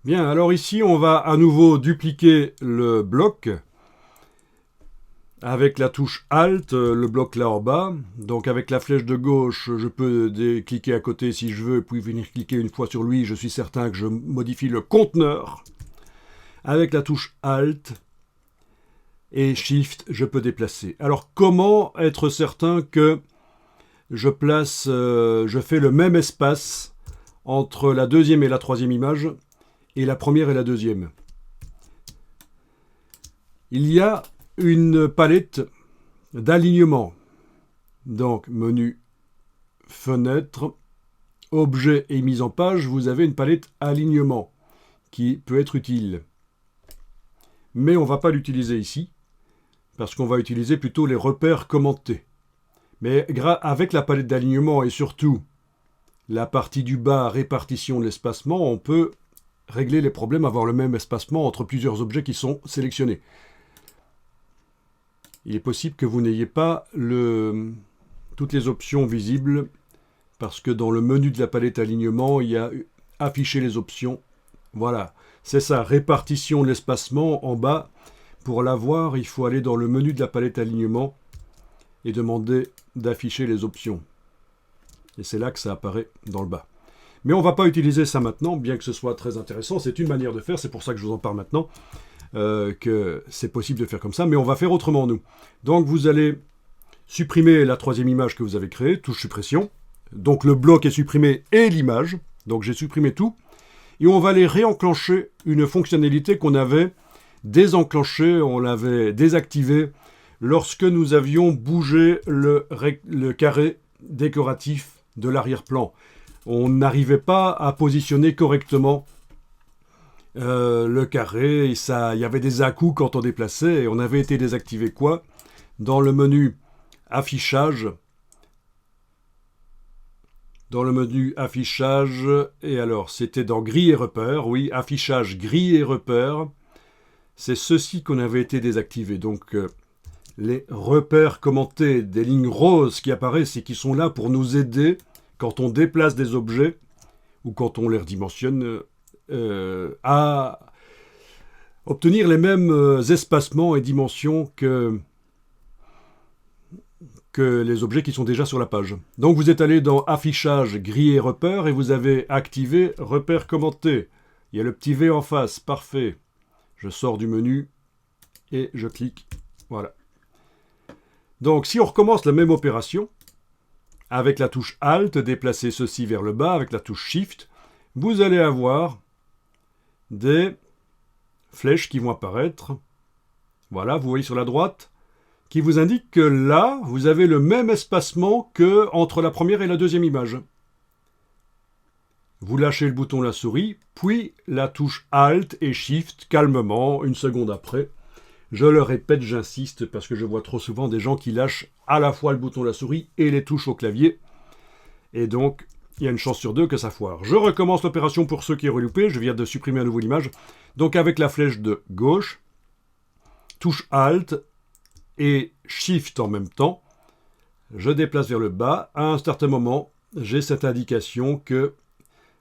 Bien, alors ici, on va à nouveau dupliquer le bloc avec la touche Alt, le bloc là en bas. Donc avec la flèche de gauche, je peux cliquer à côté si je veux, puis venir cliquer une fois sur lui. Je suis certain que je modifie le conteneur. Avec la touche Alt et Shift, je peux déplacer. Alors comment être certain que je fais le même espace entre la deuxième et la troisième image et la première et la deuxième? Il y a une palette d'alignement. Donc, menu, fenêtre, objet et mise en page, vous avez une palette alignement qui peut être utile. Mais on ne va pas l'utiliser ici, parce qu'on va utiliser plutôt les repères commentés. Mais avec la palette d'alignement et surtout la partie du bas, répartition de l'espacement, on peut régler les problèmes, avoir le même espacement entre plusieurs objets qui sont sélectionnés. Il est possible que vous n'ayez pas toutes les options visibles parce que dans le menu de la palette alignement, il y a afficher les options. Voilà, c'est ça, répartition de l'espacement en bas. Pour l'avoir, il faut aller dans le menu de la palette alignement et demander d'afficher les options. Et c'est là que ça apparaît dans le bas. Mais on ne va pas utiliser ça maintenant, bien que ce soit très intéressant. C'est une manière de faire, c'est pour ça que je vous en parle maintenant. Que c'est possible de faire comme ça, mais on va faire autrement nous. Donc vous allez supprimer la troisième image que vous avez créée, touche suppression. Donc le bloc est supprimé et l'image. Donc j'ai supprimé tout. Et on va aller réenclencher une fonctionnalité qu'on avait désenclenchée, on l'avait désactivée lorsque nous avions bougé le carré décoratif de l'arrière-plan. On n'arrivait pas à positionner correctement le carré, il y avait des à-coups quand on déplaçait, et on avait été désactivé quoi? Dans le menu affichage, et alors c'était dans grille et repères, oui, affichage, grille et repères, c'est ceci qu'on avait été désactivé. Donc les repères commentés, des lignes roses qui apparaissent et qui sont là pour nous aider quand on déplace des objets ou quand on les redimensionne, à obtenir les mêmes espacements et dimensions que les objets qui sont déjà sur la page. Donc vous êtes allé dans affichage, grille et repères et vous avez activé repères commentés. Il y a le petit V en face, parfait. Je sors du menu et je clique, voilà. Donc si on recommence la même opération, avec la touche Alt, déplacer ceci vers le bas, avec la touche Shift, vous allez avoir des flèches qui vont apparaître. Voilà, vous voyez sur la droite, qui vous indique que là, vous avez le même espacement que entre la première et la deuxième image. Vous lâchez le bouton de la souris, puis la touche Alt et Shift calmement, une seconde après. Je le répète, j'insiste, parce que je vois trop souvent des gens qui lâchent à la fois le bouton de la souris et les touches au clavier. Et donc, il y a une chance sur deux que ça foire. Je recommence l'opération pour ceux qui auraient loupé. Je viens de supprimer à nouveau l'image. Donc avec la flèche de gauche, touche Alt et Shift en même temps, je déplace vers le bas. À un certain moment, j'ai cette indication que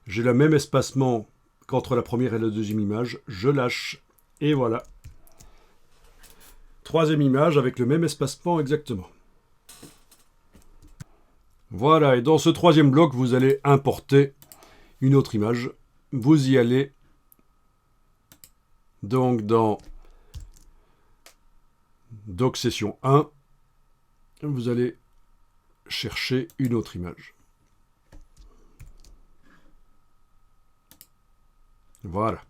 j'ai le même espacement qu'entre la première et la deuxième image. Je lâche et voilà. Troisième image avec le même espacement exactement. Voilà, et dans ce troisième bloc, vous allez importer une autre image. Vous y allez donc dans Doc Session 1. Vous allez chercher une autre image. Voilà.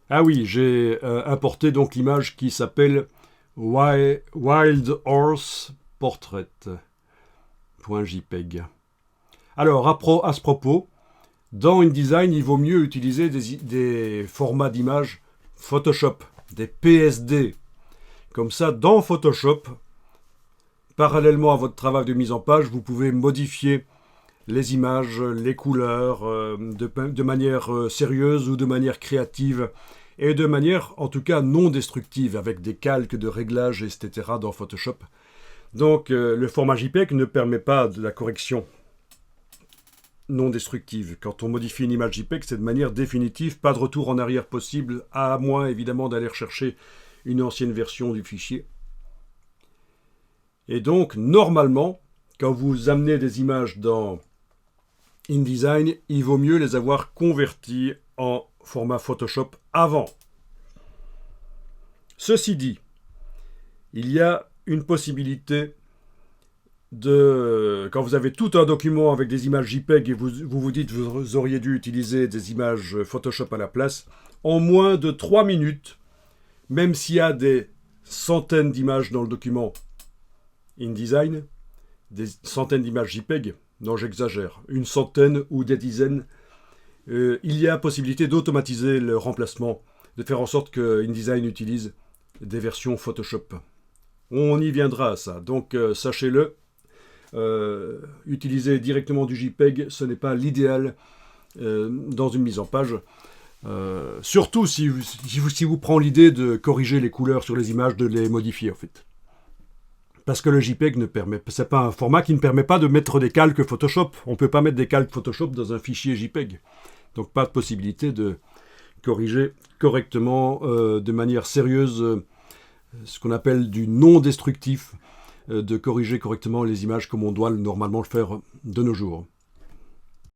Ah oui, j'ai importé donc l'image qui s'appelle Wild Horse Portrait. .jpeg. Alors, à ce propos, dans InDesign, il vaut mieux utiliser des formats d'image Photoshop, des PSD. Comme ça, dans Photoshop, parallèlement à votre travail de mise en page, vous pouvez modifier les images, les couleurs, de manière sérieuse ou de manière créative, et de manière, en tout cas, non destructive, avec des calques de réglages, etc. dans Photoshop. Donc, le format JPEG ne permet pas de la correction non destructive. Quand on modifie une image JPEG, c'est de manière définitive, pas de retour en arrière possible, à moins évidemment d'aller rechercher une ancienne version du fichier. Et donc, normalement, quand vous amenez des images dans InDesign, il vaut mieux les avoir converties en format Photoshop avant. Ceci dit, il y a une possibilité quand vous avez tout un document avec des images JPEG et vous dites que vous auriez dû utiliser des images Photoshop à la place, en moins de 3 minutes, même s'il y a des centaines d'images dans le document InDesign, des centaines d'images JPEG, non j'exagère, une centaine ou des dizaines, il y a possibilité d'automatiser le remplacement, de faire en sorte que InDesign utilise des versions Photoshop. On y viendra à ça, donc sachez-le, utiliser directement du JPEG, ce n'est pas l'idéal dans une mise en page. Surtout si vous prenez l'idée de corriger les couleurs sur les images, de les modifier en fait. Parce que le JPEG c'est pas un format qui ne permet pas de mettre des calques Photoshop. On ne peut pas mettre des calques Photoshop dans un fichier JPEG. Donc pas de possibilité de corriger correctement, de manière sérieuse, ce qu'on appelle du non destructif, de corriger correctement les images comme on doit normalement le faire de nos jours.